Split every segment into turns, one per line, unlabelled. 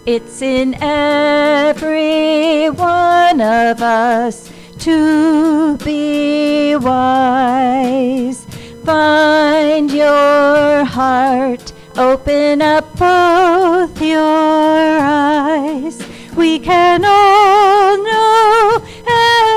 It's in every one of us to be wise. Find your heart, open up both your eyes. We can all know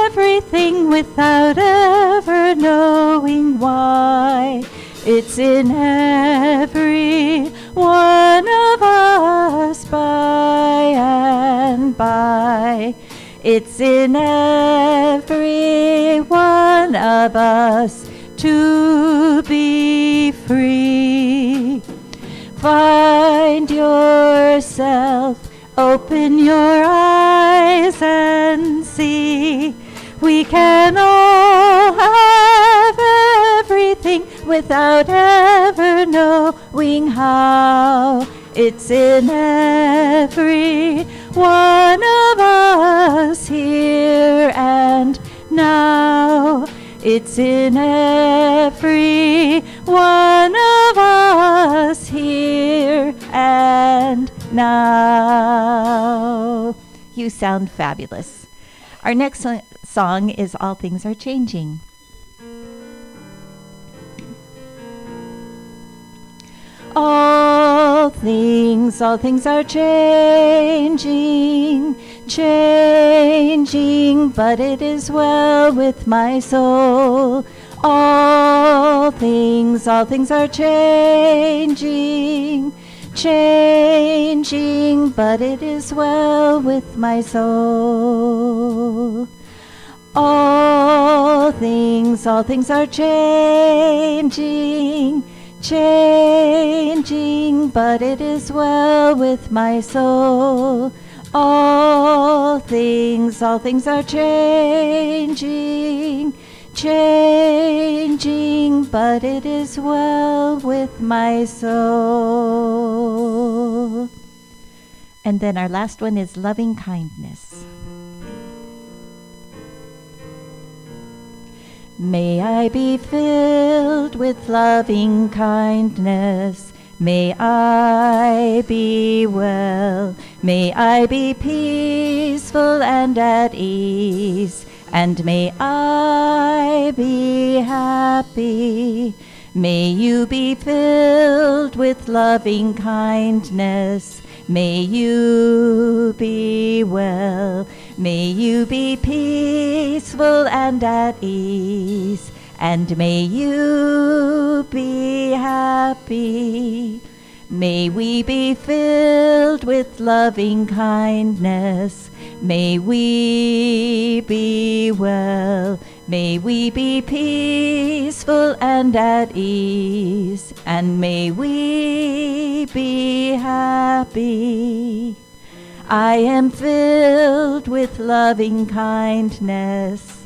everything without ever knowing why. It's in every one of us by and by. It's in every one of us to be free. Find yourself, open your eyes and see. We can all have everything without ever knowing how. It's in every one of us here and now. It's in every one of us here and now. You sound fabulous. Our next song is All Things Are Changing. All things are changing, changing, but it is well with my soul. All things are changing, changing, but it is well with my soul. All things are changing, changing, but it is well with my soul. All things are changing, changing, but it is well with my soul. And then our last one is loving kindness. May I be filled with loving kindness. May I be well. May I be peaceful and at ease. And may I be happy. May you be filled with loving kindness. May you be well. May you be peaceful and at ease. And may you be happy. May we be filled with loving kindness. May we be well. May we be peaceful and at ease. And may we be happy. I am filled with loving kindness.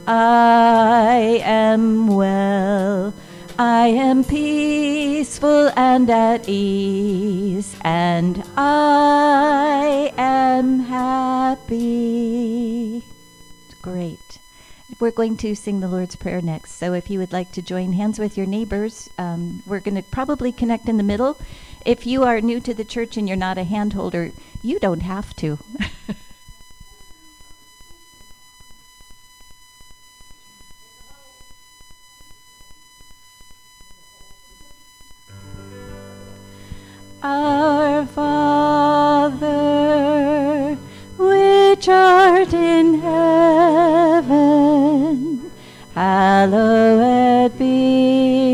I am well. I am peaceful and at ease, and I am happy. Great. We're going to sing the Lord's Prayer next. So if you would like to join hands with your neighbors, we're going to probably connect in the middle. If you are new to the church and you're not a hand holder, you don't have to. Our Father, which art in heaven, hallowed be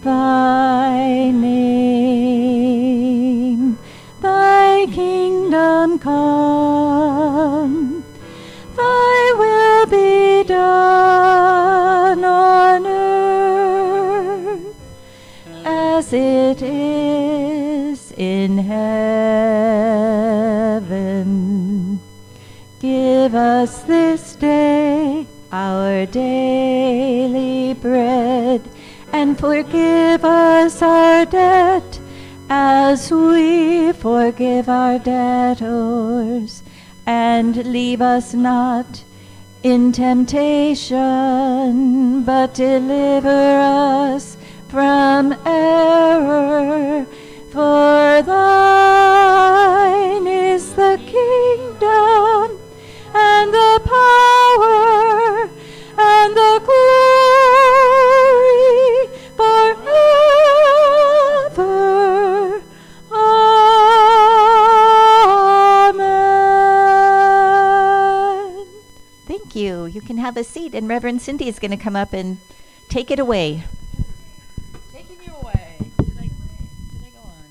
thy name. Thy kingdom come, thy will be done on earth as it is in heaven. Give us this day our daily bread, and forgive us our debt as we forgive our debtors. And leave us not in temptation, but deliver us from error. For thine have a seat, and Reverend Cindy is going to come up and take it away.
Taking you away. Did I go on?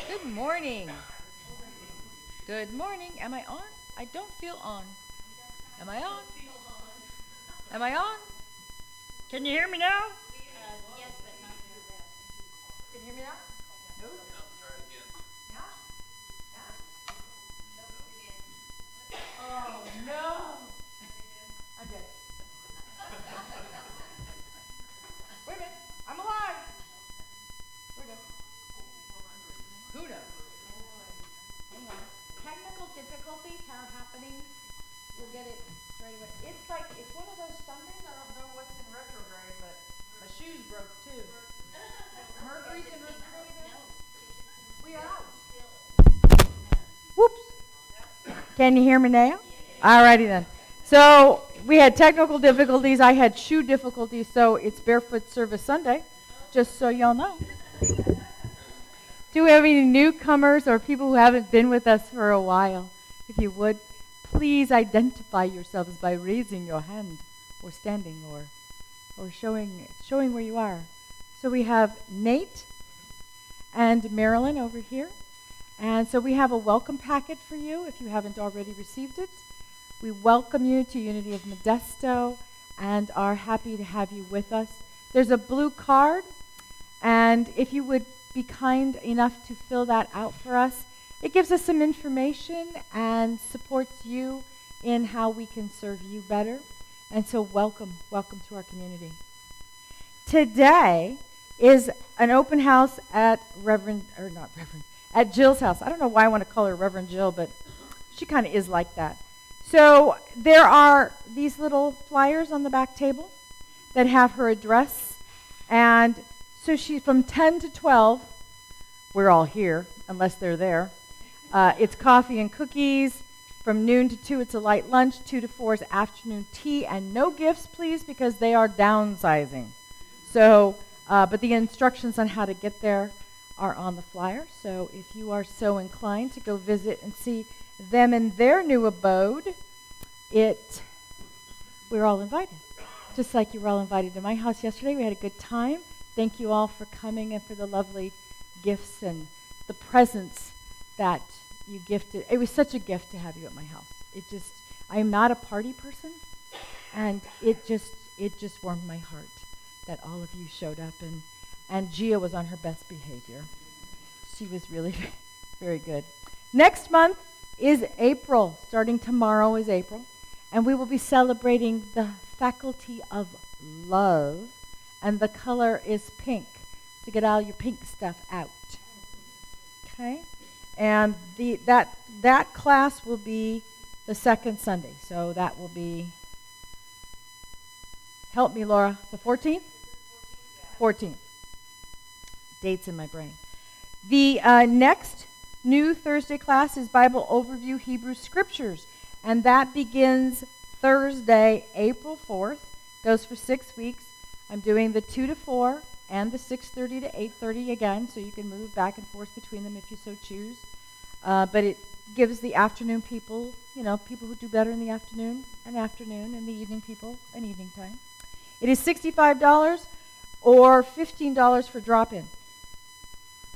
Good morning. Good morning. Am I on? I don't feel on. Am I on? Am I on? Can you hear me now?
Yes, but not your best.
Can you hear me now? No.
Try it again.
Now? Oh, no. I'm dead. Wait a minute. I'm alive. Where go? Who knows? Hang on. Technical difficulties are happening. We'll get it straight away. It's one of those Sundays. I don't know what's in retrograde, but my shoes broke too. Mercury's in retrograde now? We are out. Whoops. Can you hear me now? Alrighty then. So we had technical difficulties. I had shoe difficulties, so it's Barefoot Service Sunday, just so y'all know. Do we have any newcomers or people who haven't been with us for a while? If you would, please identify yourselves by raising your hand or standing or showing where you are. So we have Nate and Marilyn over here. And so we have a welcome packet for you if you haven't already received it. We welcome you to Unity of Modesto and are happy to have you with us. There's a blue card, and if you would be kind enough to fill that out for us, it gives us some information and supports you in how we can serve you better. And so welcome to our community. Today is an open house at at Jill's house. I don't know why I want to call her Reverend Jill, but she kind of is like that. So there are these little flyers on the back table that have her address. And so she's from 10 to 12. We're all here, unless they're there. It's coffee and cookies. From noon to 2, it's a light lunch. 2 to 4 is afternoon tea. And no gifts, please, because they are downsizing. So, but the instructions on how to get there are on the flyer. So if you are so inclined to go visit and see them in their new abode, we're all invited. Just like you were all invited to my house yesterday. We had a good time. Thank you all for coming and for the lovely gifts and the presents that you gifted. It was such a gift to have you at my house. I am not a party person, and it just warmed my heart that all of you showed up, and Gia was on her best behavior. She was really very good. Next month is April. Starting tomorrow is April, and we will be celebrating the Faculty of Love, and the color is pink. So get all your pink stuff out. Okay? And that class will be the second Sunday. So that will be, help me, Laura, the 14th? 14th. Dates in my brain. The next new Thursday class is Bible Overview Hebrew Scriptures. And that begins Thursday, April 4th. Goes for 6 weeks. I'm doing the 2 to 4 and the 6:30 to 8:30 again, so you can move back and forth between them if you so choose. But it gives the afternoon people, people who do better in the afternoon, and the evening people, an evening time. It is $65 or $15 for drop-in.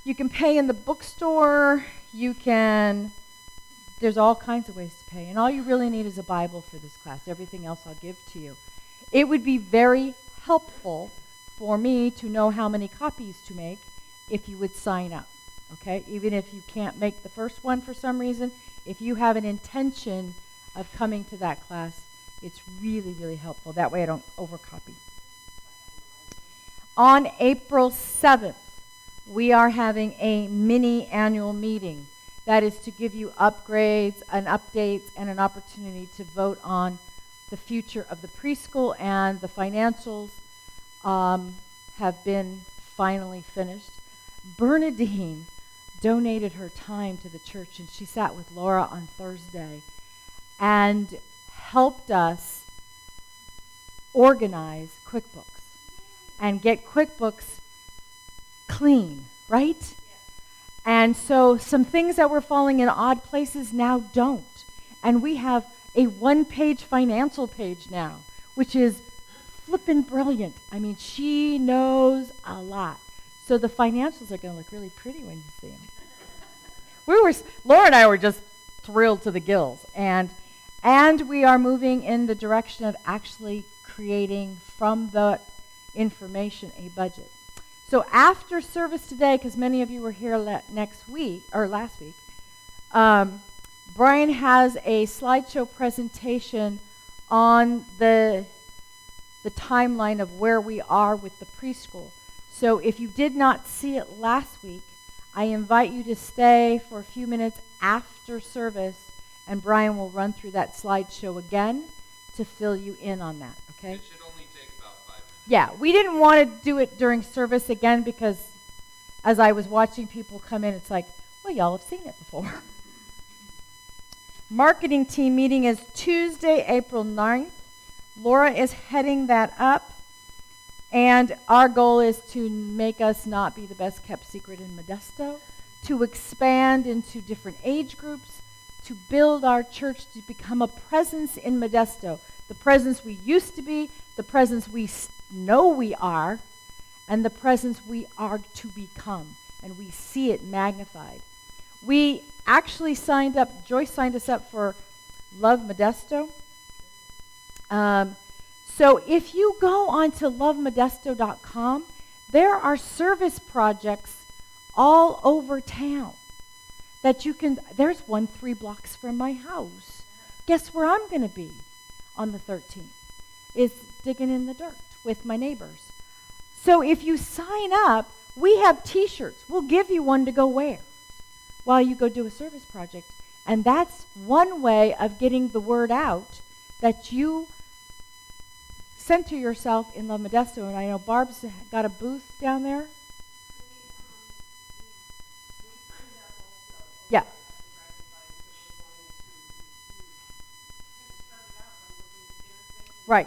You can pay in the bookstore. There's all kinds of ways to pay. And all you really need is a Bible for this class. Everything else I'll give to you. It would be very helpful for me to know how many copies to make if you would sign up. Okay? Even if you can't make the first one for some reason, if you have an intention of coming to that class, it's really, really helpful. That way I don't overcopy. On April 7th, we are having a mini annual meeting. That is to give you upgrades and updates and an opportunity to vote on the future of the preschool, and the financials have been finally finished. Bernadine donated her time to the church, and she sat with Laura on Thursday and helped us organize QuickBooks and get QuickBooks clean, right? Yes. And so some things that were falling in odd places now don't. And we have a one-page financial page now, which is flippin' brilliant. I mean, she knows a lot. So the financials are going to look really pretty when you see them. Laura and I were just thrilled to the gills. And we are moving in the direction of actually creating from the information a budget. So after service today, because many of you were here last week, Brian has a slideshow presentation on the timeline of where we are with the preschool. So if you did not see it last week, I invite you to stay for a few minutes after service, and Brian will run through that slideshow again to fill you in on that, okay?
It should only take about 5 minutes.
Yeah, we didn't want to do it during service again because as I was watching people come in, it's like, well, y'all have seen it before. Marketing team meeting is Tuesday, April 9th. Laura is heading that up. And our goal is to make us not be the best kept secret in Modesto, to expand into different age groups, to build our church to become a presence in Modesto. The presence we used to be, the presence we know we are, and the presence we are to become. And we see it magnified. We actually signed up, Joyce signed us up for Love Modesto. So if you go onto lovemodesto.com, there are service projects all over town that you can, there's one 3 blocks from my house. Guess where I'm going to be on the 13th? Is digging in the dirt with my neighbors. So if you sign up, we have t-shirts. We'll give you one to go wear while you go do a service project. And that's one way of getting the word out that you center yourself in Love Modesto. And I know Barb's got a booth down there. Yeah. Right.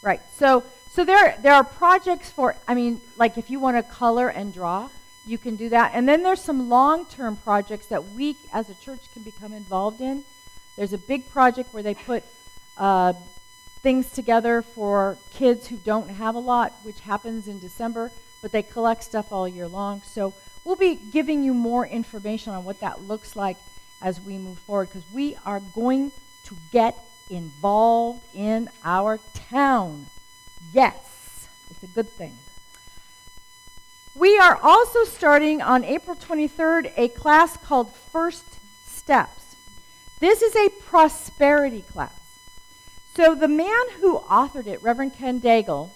Right. So there are projects for, I mean, like if you want to color and draw, you can do that. And then there's some long-term projects that we as a church can become involved in. There's a big project where they put things together for kids who don't have a lot, which happens in December, but they collect stuff all year long. So we'll be giving you more information on what that looks like as we move forward, because we are going to get involved in our town. Yes, it's a good thing. We are also starting on April 23rd a class called First Steps. This is a prosperity class. So the man who authored it, Reverend Ken Daigle,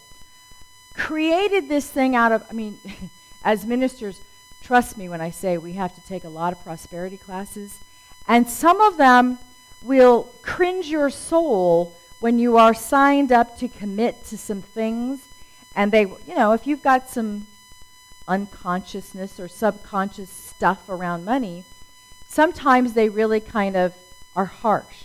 created this thing out of, I mean, as ministers, trust me when I say we have to take a lot of prosperity classes. And some of them will cringe your soul when you are signed up to commit to some things. And they, you know, if you've got some unconsciousness or subconscious stuff around money, sometimes they really kind of are harsh.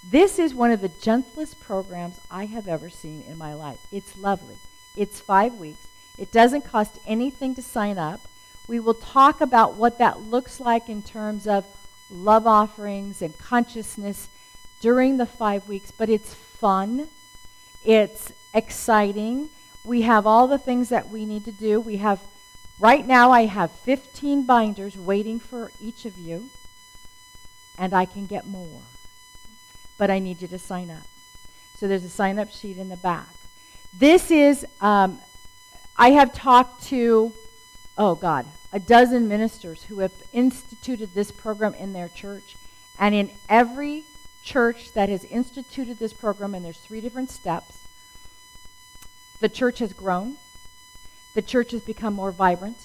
This is one of the gentlest programs I have ever seen in my life. It's lovely. It's 5 weeks. It doesn't cost anything to sign up. We will talk about what that looks like in terms of love offerings and consciousness during the 5 weeks, but it's fun. It's exciting. We have all the things that we need to do. We have, right now I have 15 binders waiting for each of you, and I can get more. But I need you to sign up. So there's a sign-up sheet in the back. This is, I have talked to, a dozen ministers who have instituted this program in their church. And in every church that has instituted this program, and there's 3 different steps, the church has grown. The church has become more vibrant.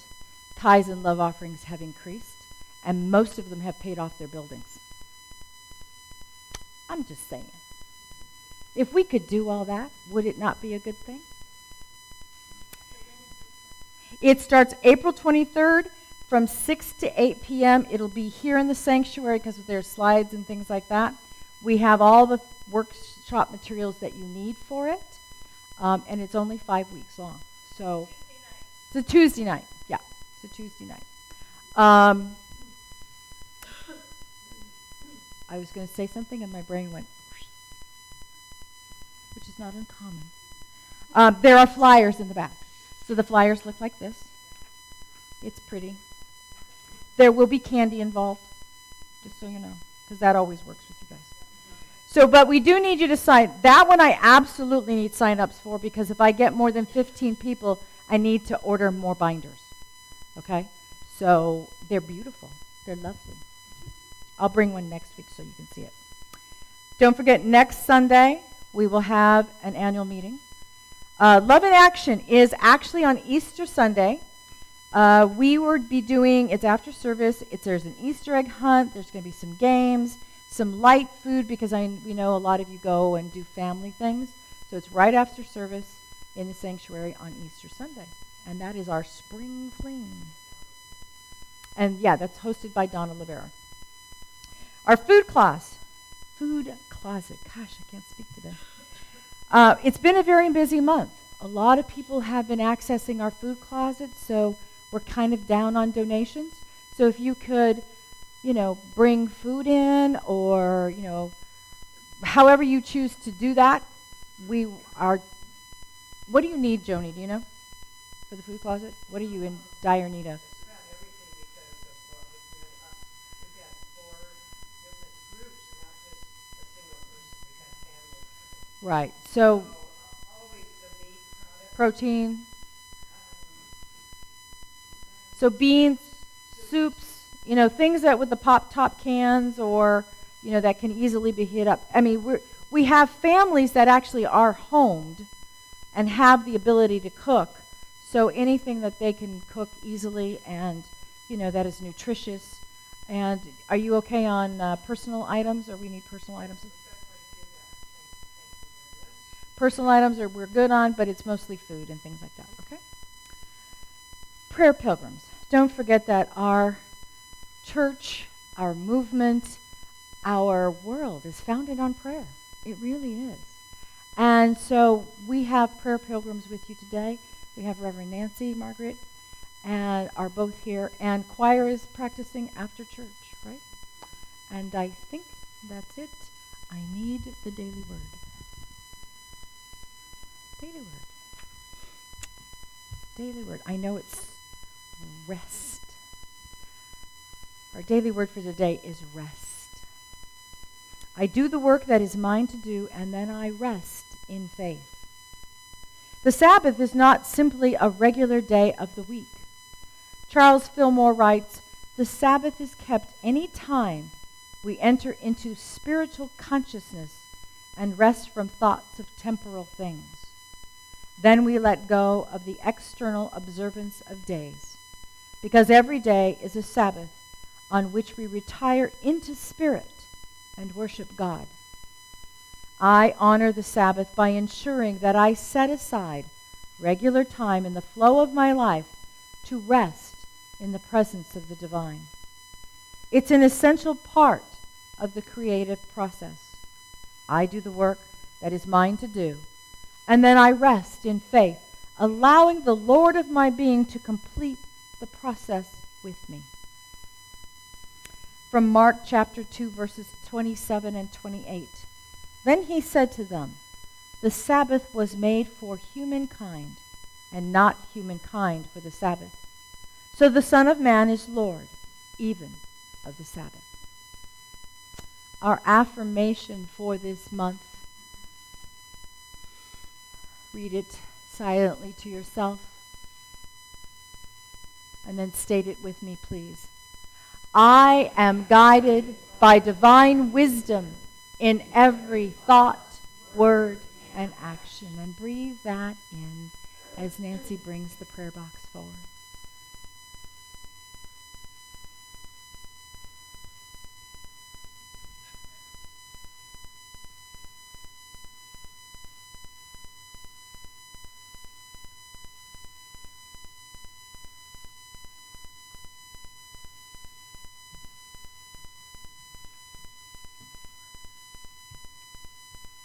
Tithes and love offerings have increased. And most of them have paid off their buildings. I'm just saying. If we could do all that, would it not be a good thing? It starts April 23rd from 6 to 8 p.m. It'll be here in the sanctuary because there's slides and things like that. We have all the workshop materials that you need for it. And it's only 5 weeks long. So it's a Tuesday night. Yeah, it's a Tuesday night. I was going to say something and my brain went, which is not uncommon. There are flyers in the back. So the flyers look like this. It's pretty. There will be candy involved, just so you know, because that always works with you guys. So, but we do need you to sign. That one I absolutely need sign-ups for, because if I get more than 15 people, I need to order more binders. Okay? So they're beautiful. They're lovely. I'll bring one next week so you can see it. Don't forget, next Sunday, we will have an annual meeting. Love in Action is actually on Easter Sunday. We would be doing, it's after service, there's an Easter egg hunt, there's going to be some games, some light food, because we know a lot of you go and do family things. So it's right after service in the sanctuary on Easter Sunday. And that is our spring fling. And yeah, that's hosted by Donna Rivera. Our food closet. Gosh, I can't speak today. It's been a very busy month. A lot of people have been accessing our food closet, so we're kind of down on donations. So if you could, bring food in, or, however you choose to do that, we are. What do you need, Joni? Do you know? For the food closet? What are you in dire need of? Right. So, protein. So beans, soups, things that with the pop-top cans, or, that can easily be hit up. I mean, we have families that actually are homed and have the ability to cook. So anything that they can cook easily and, that is nutritious. And are you okay on personal items, or we need personal items? Personal items we're good on, but it's mostly food and things like that, okay? Prayer pilgrims. Don't forget that our church, our movement, our world is founded on prayer. It really is. And so we have prayer pilgrims with you today. We have Reverend Nancy, Margaret, and are both here. And choir is practicing after church, right? And I think that's it. I need the daily word. Daily word. Daily word. I know it's rest. Our daily word for today is rest. I do the work that is mine to do, and then I rest in faith. The Sabbath is not simply a regular day of the week. Charles Fillmore writes, "The Sabbath is kept any time we enter into spiritual consciousness and rest from thoughts of temporal things. Then we let go of the external observance of days, because every day is a Sabbath on which we retire into spirit and worship God. I honor the Sabbath by ensuring that I set aside regular time in the flow of my life to rest in the presence of the divine. It's an essential part of the creative process. I do the work that is mine to do, and then I rest in faith, allowing the Lord of my being to complete the process with me." From Mark chapter 2, verses 27 and 28. "Then he said to them, 'The Sabbath was made for humankind, and not humankind for the Sabbath. So the Son of Man is Lord, even of the Sabbath.'" Our affirmation for this month. Read it silently to yourself, and then state it with me, please. I am guided by divine wisdom in every thought, word, and action. And breathe that in as Nancy brings the prayer box forward.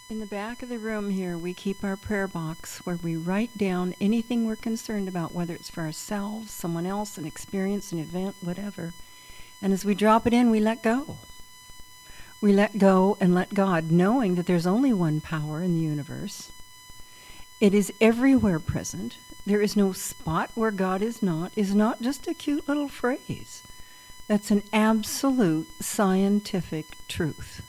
In the back of the room here, we keep our prayer box where we write down anything we're concerned about, whether it's for ourselves, someone else, an experience, an event, whatever. And as we drop it in, we let go. We let go and let God, knowing that there's only one power in the universe. It is everywhere present. There is no spot where God is not just a cute little phrase. That's an absolute scientific truth.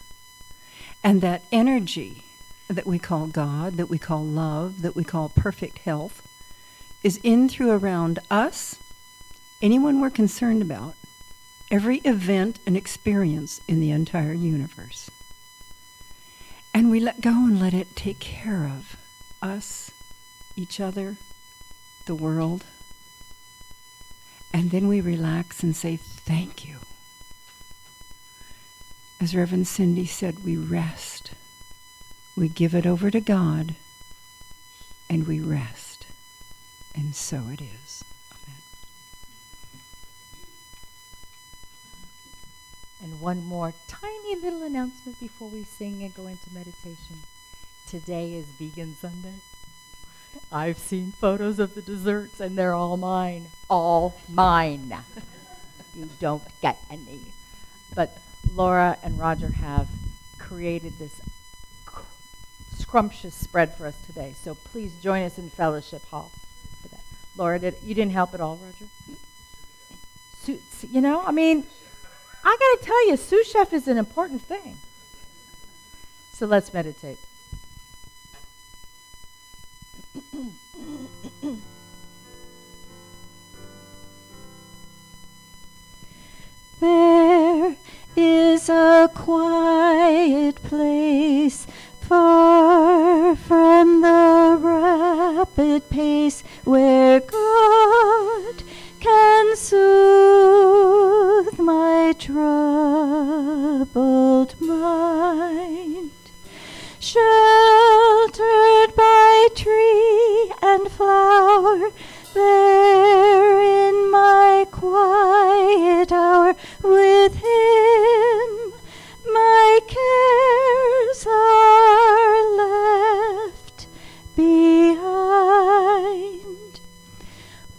And that energy that we call God, that we call love, that we call perfect health, is in, through, around us, anyone we're concerned about, every event and experience in the entire universe. And we let go and let it take care of us, each other, the world. And then we relax and say, thank you. As Reverend Cindy said, we rest. We give it over to God, and we rest. And so it is. Amen.
And one more tiny little announcement before we sing and go into meditation. Today is Vegan Sunday. I've seen photos of the desserts, and they're all mine. All mine. You don't get any. But Laura and Roger have created this scrumptious spread for us today. So please join us in Fellowship Hall for that. Laura, you didn't help at all, Roger? You know, I mean, I got to tell you, sous chef is an important thing. So let's meditate.
There is a quiet place far from the rapid pace where God can soothe my troubled mind. Sheltered by tree and flower, there in my quiet hour with Him, my cares are left behind.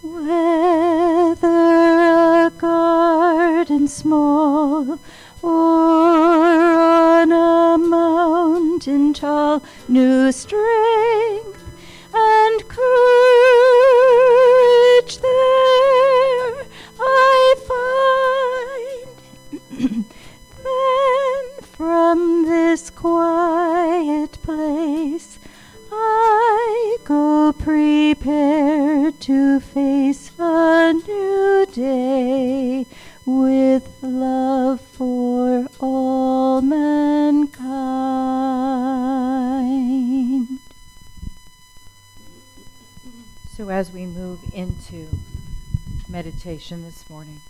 Whether a garden small or on a mountain tall, new strength and courage there I find. Then from this quiet place I go prepared to face a new day with love for all mankind.
So as we move into meditation this morning,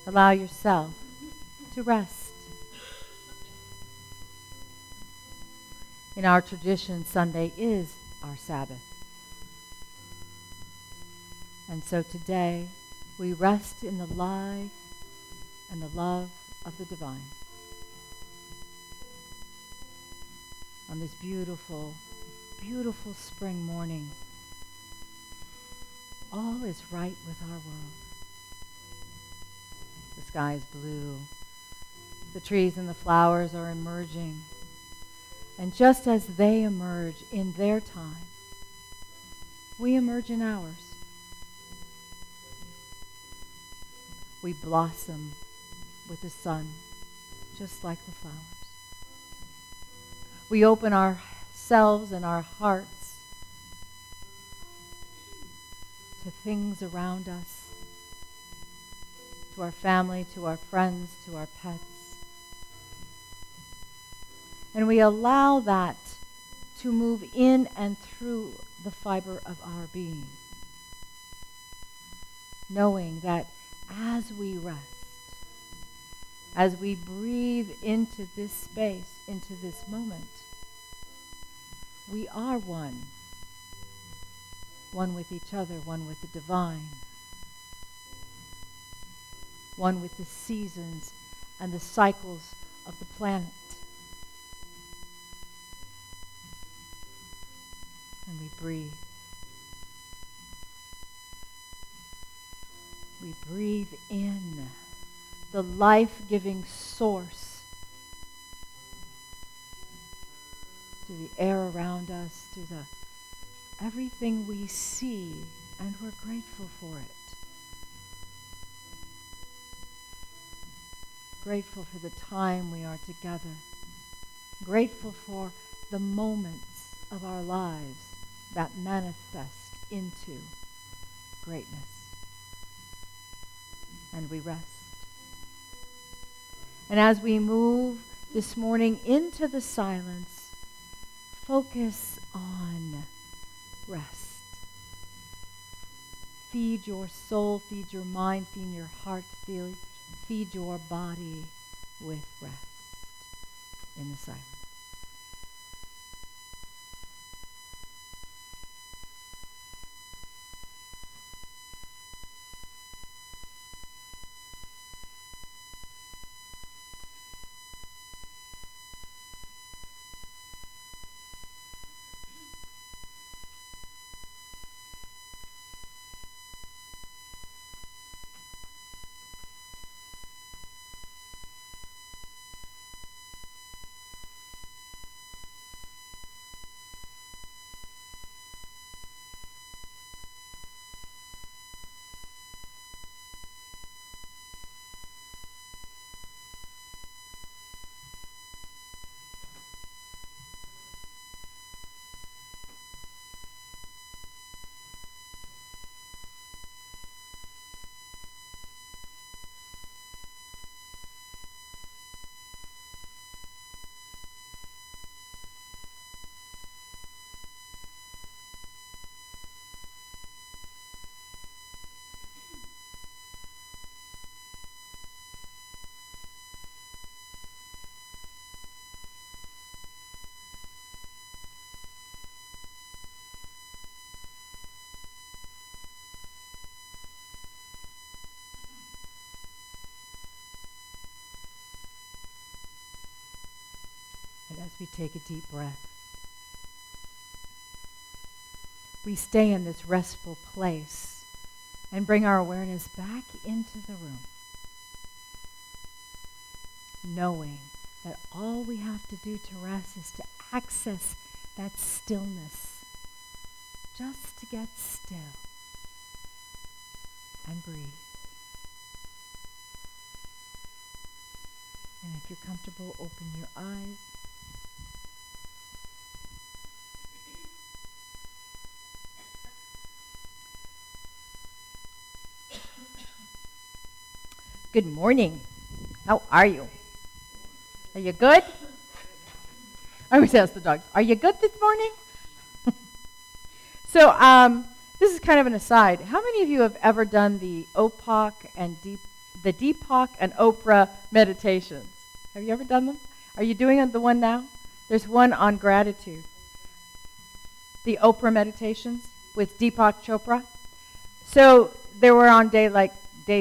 allow yourself to rest. In our tradition, Sunday is our Sabbath. And so today, we rest in the life and the love of the divine. On this beautiful, beautiful spring morning, all is right with our world. The sky is blue. The trees and the flowers are emerging. And just as they emerge in their time, we emerge in ours. We blossom with the sun, just like the flowers. We open ourselves and our hearts to things around us, to our family, to our friends, to our pets. And we allow that to move in and through the fiber of our being, knowing that as we rest, as we breathe into this space, into this moment, we are one. One with each other, one with the divine, one with the seasons and the cycles of the planet. And we breathe. We breathe in the life-giving source, through the air around us, through everything we see, and we're grateful for it. Grateful for the time we are together. Grateful for the moments of our lives that manifest into greatness. And we rest. And as we move this morning into the silence, focus on rest. Feed your soul, feed your mind, feed your heart, feed your body with rest in the silence. And as we take a deep breath, we stay in this restful place and bring our awareness back into the room, knowing that all we have to do to rest is to access that stillness, just to get still and breathe. And if you're comfortable, open your eyes. Good morning. How are you? Are you good? I always ask the dogs, are you good this morning? So this is kind of an aside. How many of you have ever done the Deepak and Oprah meditations? Have you ever done them? Are you doing the one now? There's one on gratitude. The Oprah meditations with Deepak Chopra. So they were on day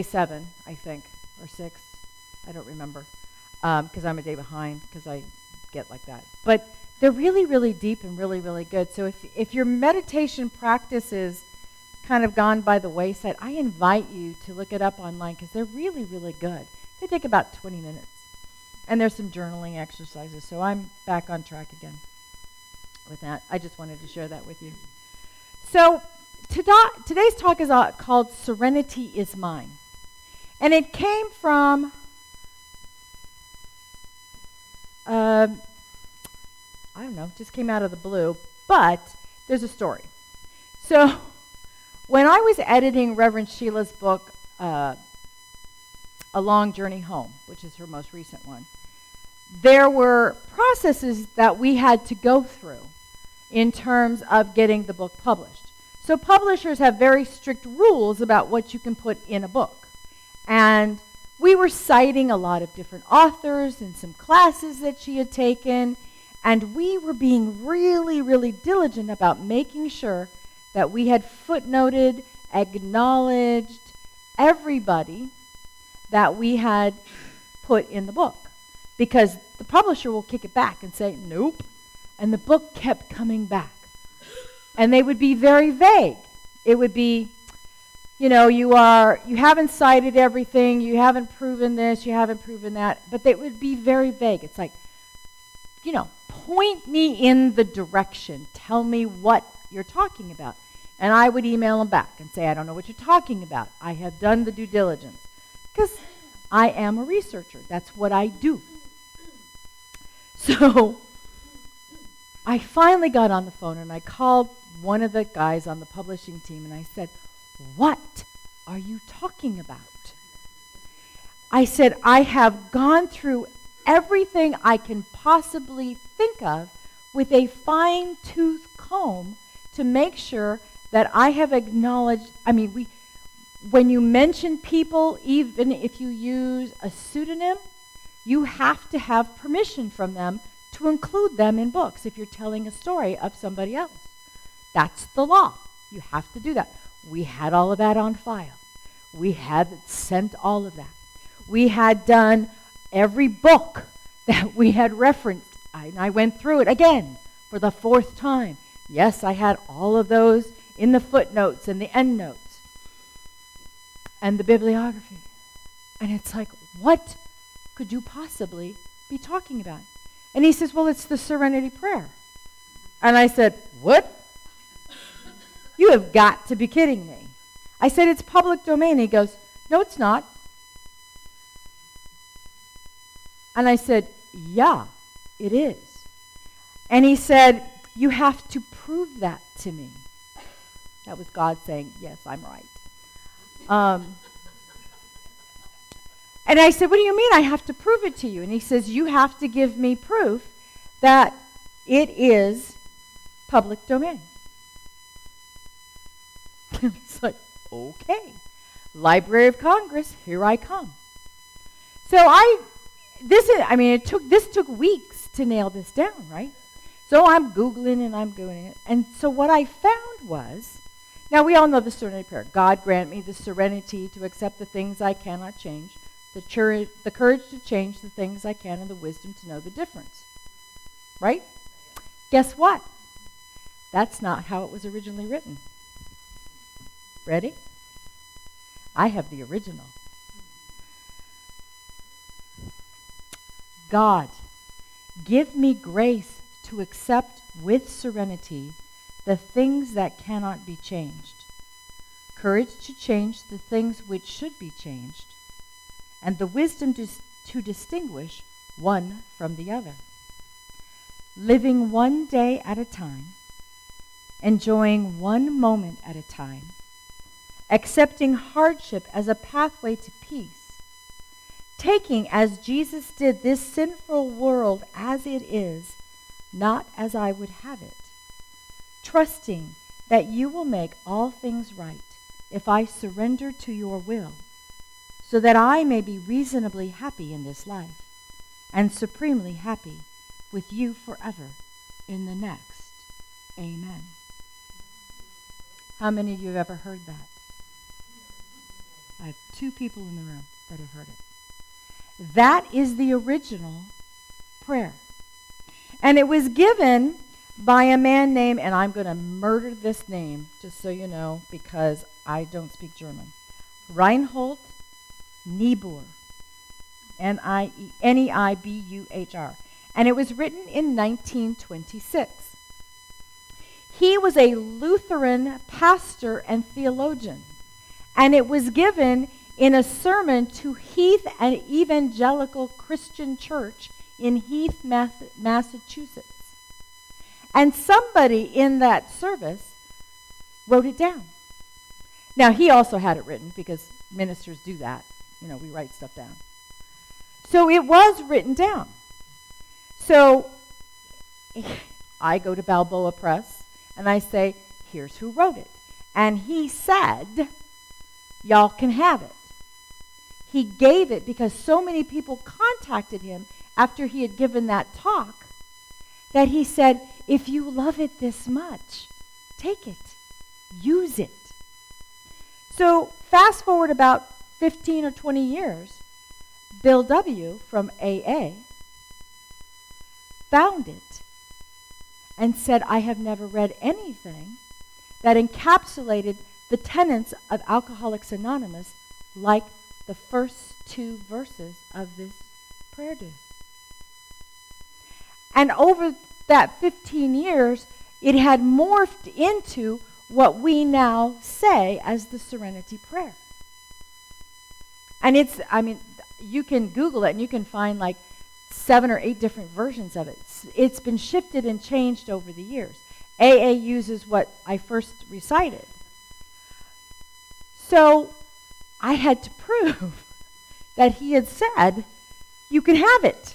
7, I think, or 6. I don't remember, because I'm a day behind, because I get like that. But they're really, really deep and really, really good. So if your meditation practice is kind of gone by the wayside, I invite you to look it up online, because they're really, really good. They take about 20 minutes. And there's some journaling exercises. So I'm back on track again with that. I just wanted to share that with you. So today's talk is called Serenity is Mine. And it came from I don't know, just came out of the blue, but there's a story. So when I was editing Reverend Sheila's book, A Long Journey Home, which is her most recent one, there were processes that we had to go through in terms of getting the book published. So publishers have very strict rules about what you can put in a book. And we were citing a lot of different authors and some classes that she had taken, and we were being really, really diligent about making sure that we had footnoted, acknowledged everybody that we had put in the book. Because the publisher will kick it back and say, nope. And the book kept coming back. And they would be very vague. It would be, you haven't cited everything, you haven't proven this, you haven't proven that, but they would be very vague. It's like, point me in the direction. Tell me what you're talking about. And I would email them back and say, I don't know what you're talking about. I have done the due diligence. Because I am a researcher. That's what I do. So I finally got on the phone and I called one of the guys on the publishing team and I said, what are you talking about? I said, I have gone through everything I can possibly think of with a fine-tooth comb to make sure that I have acknowledged, when you mention people, even if you use a pseudonym, you have to have permission from them to include them in books if you're telling a story of somebody else. That's the law. You have to do that. We had all of that on file. We had sent all of that. We had done every book that we had referenced. I went through it again for the 4th time. Yes, I had all of those in the footnotes and the endnotes and the bibliography. And it's like, what could you possibly be talking about? And he says, well, it's the Serenity prayer. And I said, what? You have got to be kidding me. I said, it's public domain. He goes, no, it's not. And I said, yeah, it is. And he said, you have to prove that to me. That was God saying, yes, I'm right. And I said, what do you mean I have to prove it to you? And he says, you have to give me proof that it is public domain. It's like, okay. Library of Congress, here I come. So this took weeks to nail this down, right? So I'm Googling and I'm doing it. And so what I found was, now we all know the Serenity prayer. God grant me the serenity to accept the things I cannot change, the courage to change the things I can, and the wisdom to know the difference. Right? Guess what? That's not how it was originally written. Ready? I have the original. God, give me grace to accept with serenity the things that cannot be changed, courage to change the things which should be changed, and the wisdom to distinguish one from the other. Living one day at a time, enjoying one moment at a time, accepting hardship as a pathway to peace, taking as Jesus did this sinful world as it is, not as I would have it, trusting that you will make all things right if I surrender to your will, so that I may be reasonably happy in this life and supremely happy with you forever in the next. Amen. How many of you have ever heard that? I have 2 people in the room that have heard it. That is the original prayer. And it was given by a man named, and I'm going to murder this name, just so you know, because I don't speak German. Reinhold Niebuhr. Neibuhr. And it was written in 1926. He was a Lutheran pastor and theologian. And it was given in a sermon to Heath, an evangelical Christian church in Heath, Massachusetts. And somebody in that service wrote it down. Now, he also had it written because ministers do that. We write stuff down. So it was written down. So I go to Balboa Press and I say, here's who wrote it. And he said, y'all can have it. He gave it because so many people contacted him after he had given that talk that he said, if you love it this much, take it, use it. So fast forward about 15 or 20 years, Bill W. from AA found it and said, I have never read anything that encapsulated the the tenets of Alcoholics Anonymous, like the first 2 verses of this prayer do. And over that 15 years, it had morphed into what we now say as the Serenity Prayer. And you can Google it and you can find like 7 or 8 different versions of it. It's been shifted and changed over the years. AA uses what I first recited. So I had to prove that he had said, you can have it.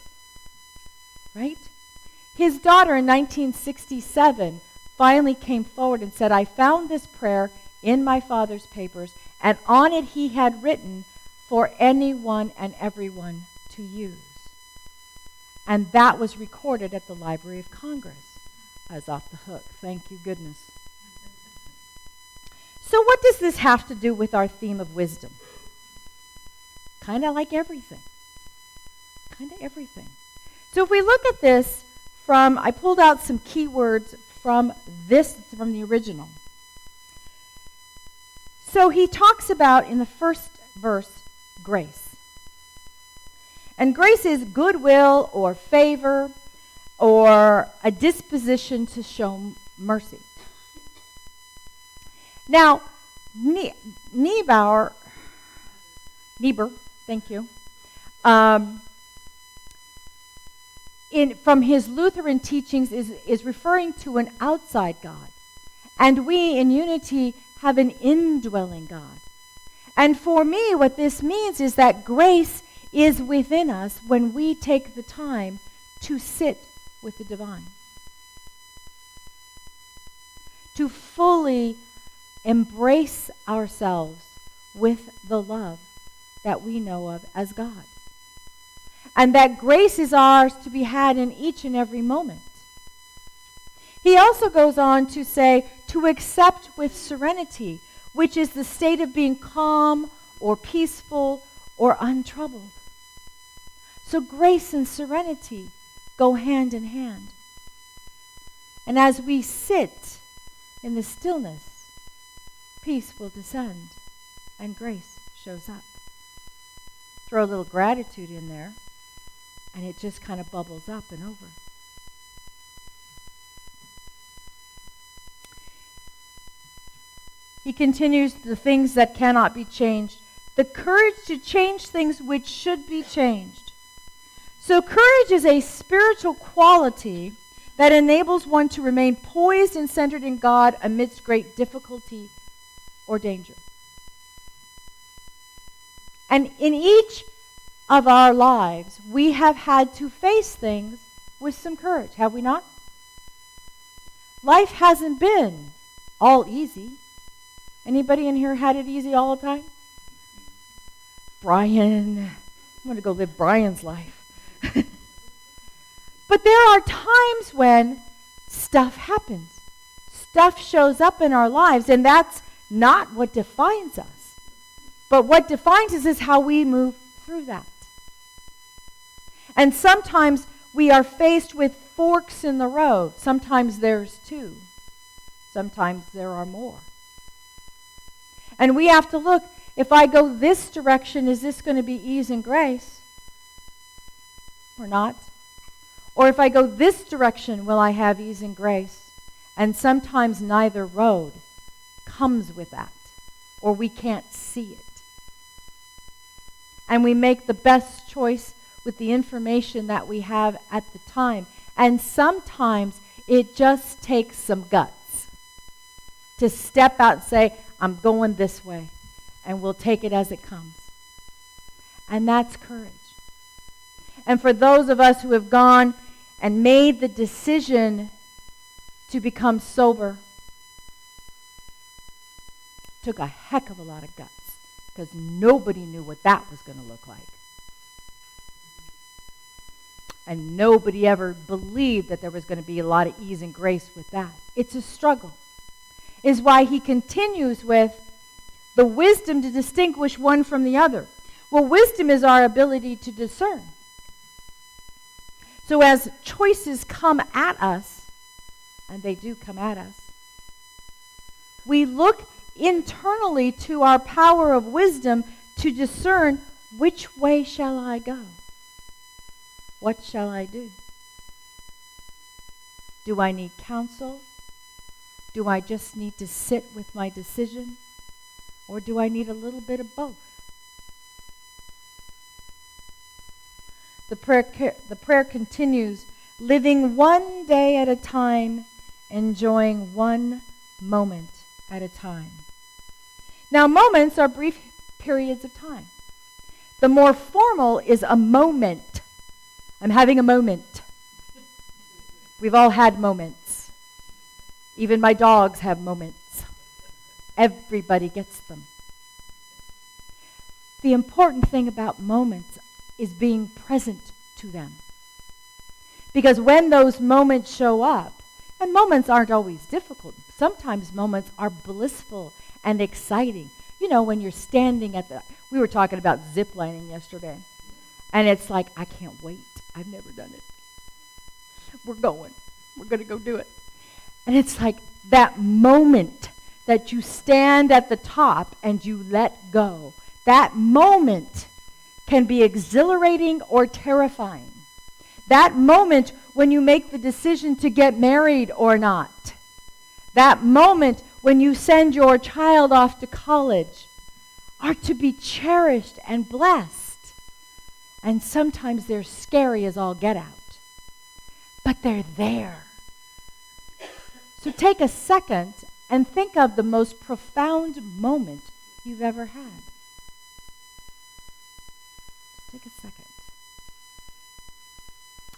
Right? His daughter in 1967 finally came forward and said, I found this prayer in my father's papers, and on it he had written, for anyone and everyone to use. And that was recorded at the Library of Congress. I was off the hook. Thank you, goodness. So what does this have to do with our theme of wisdom? Kind of like everything. Kind of everything. So if we look at this I pulled out some keywords from the original. So he talks about, in the first verse, grace. And grace is goodwill or favor or a disposition to show mercy. Now, Niebuhr, thank you, from his Lutheran teachings is referring to an outside God. And we in unity have an indwelling God. And for me, what this means is that grace is within us when we take the time to sit with the divine. To fully embrace ourselves with the love that we know of as God. And that grace is ours to be had in each and every moment. He also goes on to say, to accept with serenity, which is the state of being calm or peaceful or untroubled. So grace and serenity go hand in hand. And as we sit in the stillness, peace will descend and grace shows up. Throw a little gratitude in there, and it just kind of bubbles up and over. He continues, the things that cannot be changed. The courage to change things which should be changed. So courage is a spiritual quality that enables one to remain poised and centered in God amidst great difficulty or danger. And in each of our lives, we have had to face things with some courage, have we not? Life hasn't been all easy. Anybody in here had it easy all the time? Brian, I'm going to go live Brian's life. But there are times when stuff happens. Stuff shows up in our lives, and that's not what defines us. But what defines us is how we move through that. And sometimes we are faced with forks in the road. Sometimes there's 2. Sometimes there are more. And we have to look, if I go this direction, is this going to be ease and grace? Or not? Or if I go this direction, will I have ease and grace? And sometimes neither road comes with that, or we can't see it. And we make the best choice with the information that we have at the time. And sometimes it just takes some guts to step out and say, I'm going this way, and we'll take it as it comes. And that's courage. And for those of us who have gone and made the decision to become sober, took a heck of a lot of guts, because nobody knew what that was going to look like. And nobody ever believed that there was going to be a lot of ease and grace with that. It's a struggle. Is why he continues with the wisdom to distinguish one from the other. Well, wisdom is our ability to discern. So as choices come at us, and they do come at us, we look internally to our power of wisdom to discern, which way shall I go? What shall I do? Do I need counsel? Do I just need to sit with my decision? Or do I need a little bit of both? The prayer continues, living one day at a time, enjoying one moment at a time. Now, moments are brief periods of time. The more formal is a moment. I'm having a moment. We've all had moments. Even my dogs have moments. Everybody gets them. The important thing about moments is being present to them. Because when those moments show up, and moments aren't always difficult, sometimes moments are blissful and exciting. You know, when you're standing we were talking about zip lining yesterday, and it's like, I can't wait. I've never done it. We're going to go do it. And it's like that moment that you stand at the top and you let go. That moment can be exhilarating or terrifying. That moment when you make the decision to get married or not. That moment when you send your child off to college are to be cherished and blessed. And sometimes they're scary as all get out. But they're there. So take a second and think of the most profound moment you've ever had. Take a second.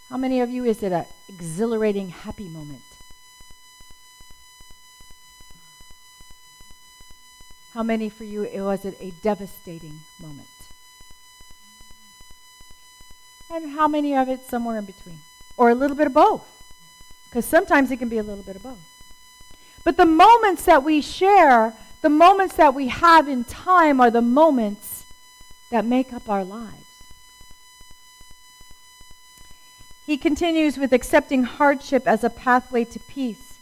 How many of you is it an exhilarating, happy moment? How many for you was it a devastating moment? And how many of it somewhere in between? Or a little bit of both? Because sometimes it can be a little bit of both. But the moments that we share, the moments that we have in time are the moments that make up our lives. He continues with accepting hardship as a pathway to peace,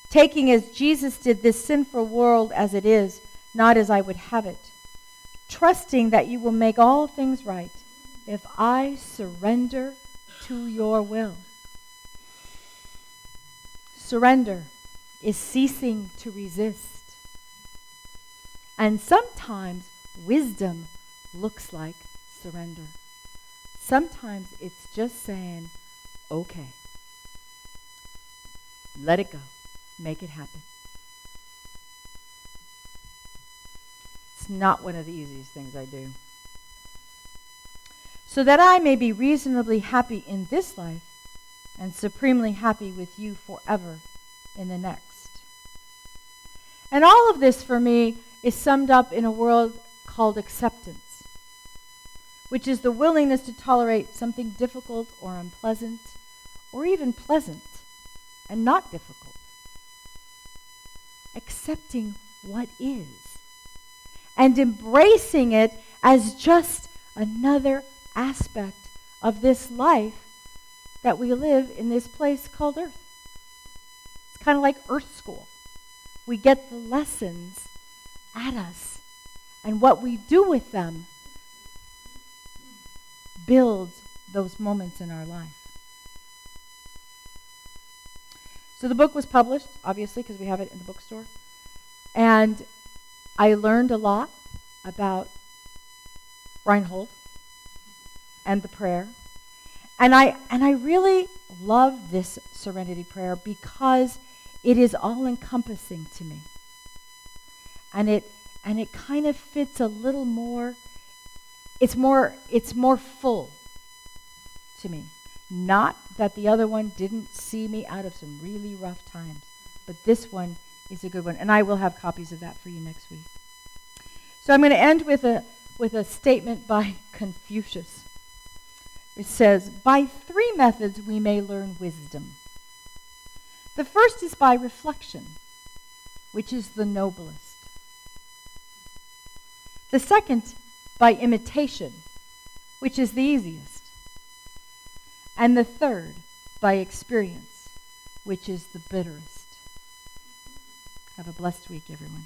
taking as Jesus did this sinful world as it is, not as I would have it, trusting that you will make all things right if I surrender to your will. Surrender is ceasing to resist. And sometimes wisdom looks like surrender. Sometimes it's just saying, okay, let it go, make it happen. It's not one of the easiest things I do. So that I may be reasonably happy in this life and supremely happy with you forever in the next. And all of this for me is summed up in a word called acceptance, which is the willingness to tolerate something difficult or unpleasant, or even pleasant and not difficult. Accepting what is and embracing it as just another aspect of this life that we live in this place called Earth. It's kind of like Earth School. We get the lessons at us, and what we do with them builds those moments in our life. So the book was published, obviously, because we have it in the bookstore. And I learned a lot about Reinhold and the prayer. And I really love this Serenity prayer because it is all-encompassing to me. And it kind of fits a little more. It's more full to me. Not that the other one didn't see me out of some really rough times, but this one is a good one, and I will have copies of that for you next week. So I'm going to end with a statement by Confucius. It says, by 3 methods we may learn wisdom. The first is by reflection, which is the noblest. The second, by imitation, which is the easiest. And the third, by experience, which is the bitterest. Have a blessed week, everyone.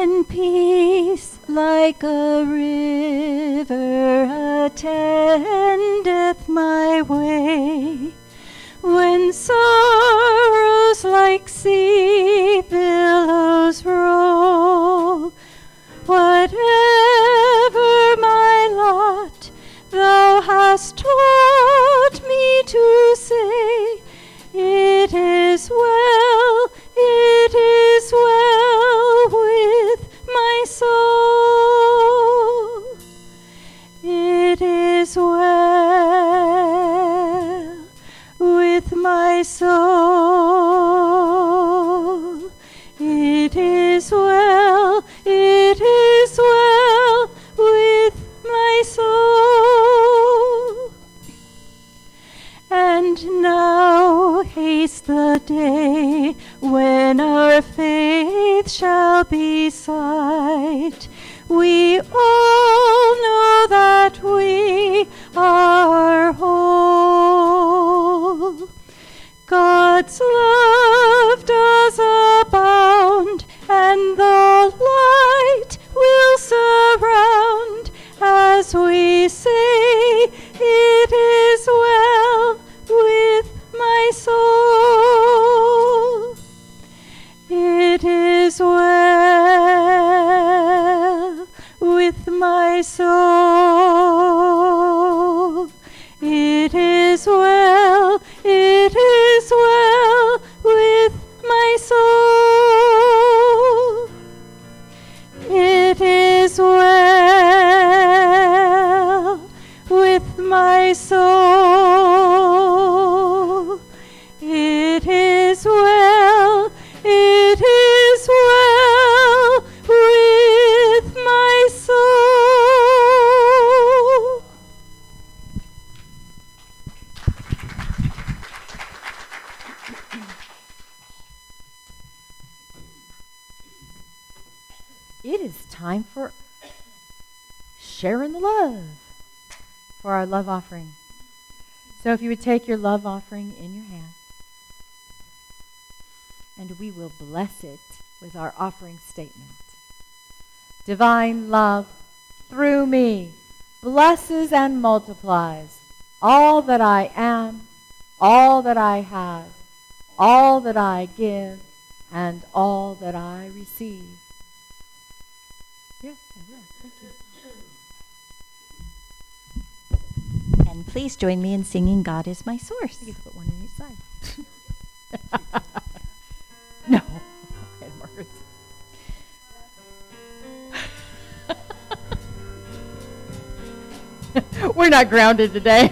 when peace like a river attendeth my way, when sorrows like sea billows roll, whatever my lot, thou hast taught me to say, it is well with my soul. It is well with my soul. It is well with my soul. And now haste the day when our faith shall be sight. We all know that we are whole. God's love does abound, and the light will surround as we say, it is well with my soul. It is well with my soul. It is well with my soul. It is well with my soul. It is well with my soul.
It is time for sharing the love for our love offering. So if you would take your love offering in your hand, and we will bless it with our offering statement. Divine love through me blesses and multiplies all that I am, all that I have, all that I give, and all that I receive. Yes, I will. Thank you.
And please join me in singing God is my source.
You can put one on each side. No. Okay, Margaret. We're not grounded today.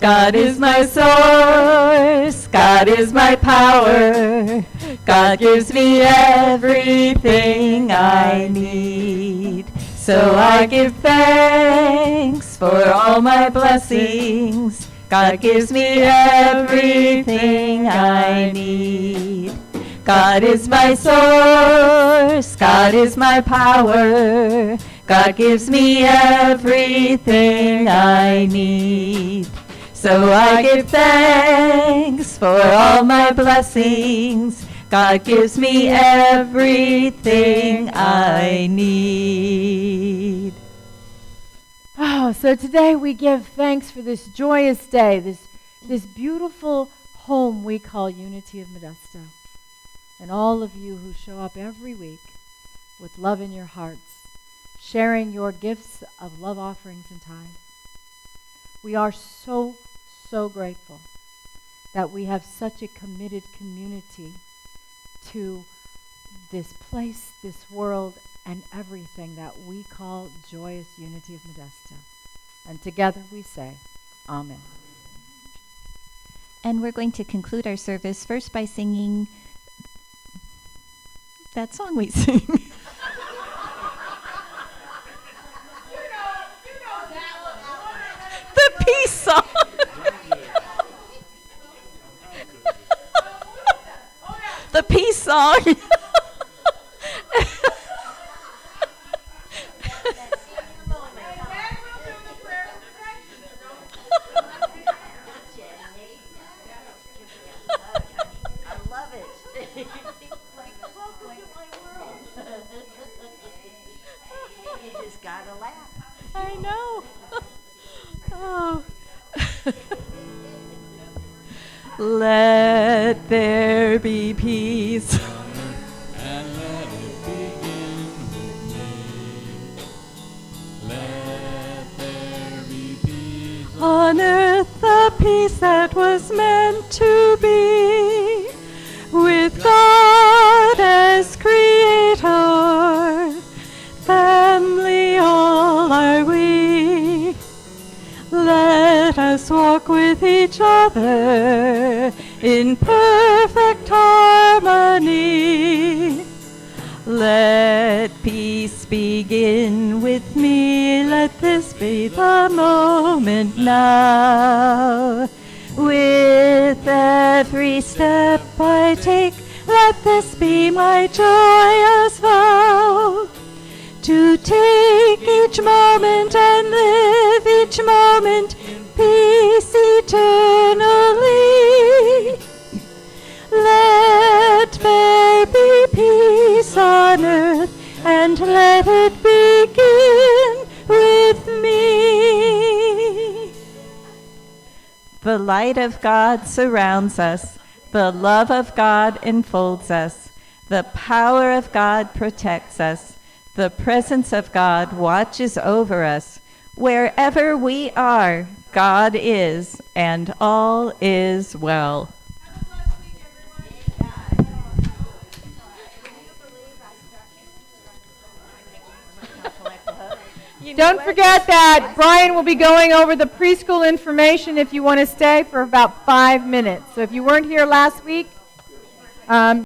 God is my source, God is my power, God gives me everything I need. So I give thanks for all my blessings, God gives me everything I need. God is my source, God is my power, God gives me everything I need. So I give thanks for all my blessings, God gives me everything I need.
Oh, so today we give thanks for this joyous day, this beautiful home we call Unity of Modesto. And all of you who show up every week with love in your hearts, sharing your gifts of love offerings and tithes. We are so grateful that we have such a committed community to this place, this world, and everything that we call joyous Unity of Modesto. And together we say, Amen.
And we're going to conclude our service first by singing that song we sing. The peace song. The peace song.
I love it.
Let there be peace.
And let it begin with me. Let there be peace
On earth the peace that was meant to be, with God as creator, family all are we. Let us walk with each other in perfect harmony. Let peace begin with me. Let this be the moment now. With every step I take, let this be my joyous vow. To take each moment and live each moment in peace eternally. Let there be peace on earth, and let it begin with me. The light of God surrounds us. The love of God enfolds us. The power of God protects us. The presence of God watches over us. Wherever we are, God is, and all is well.
Don't forget that Brian will be going over the preschool information if you want to stay for about 5 minutes. So if you weren't here last week,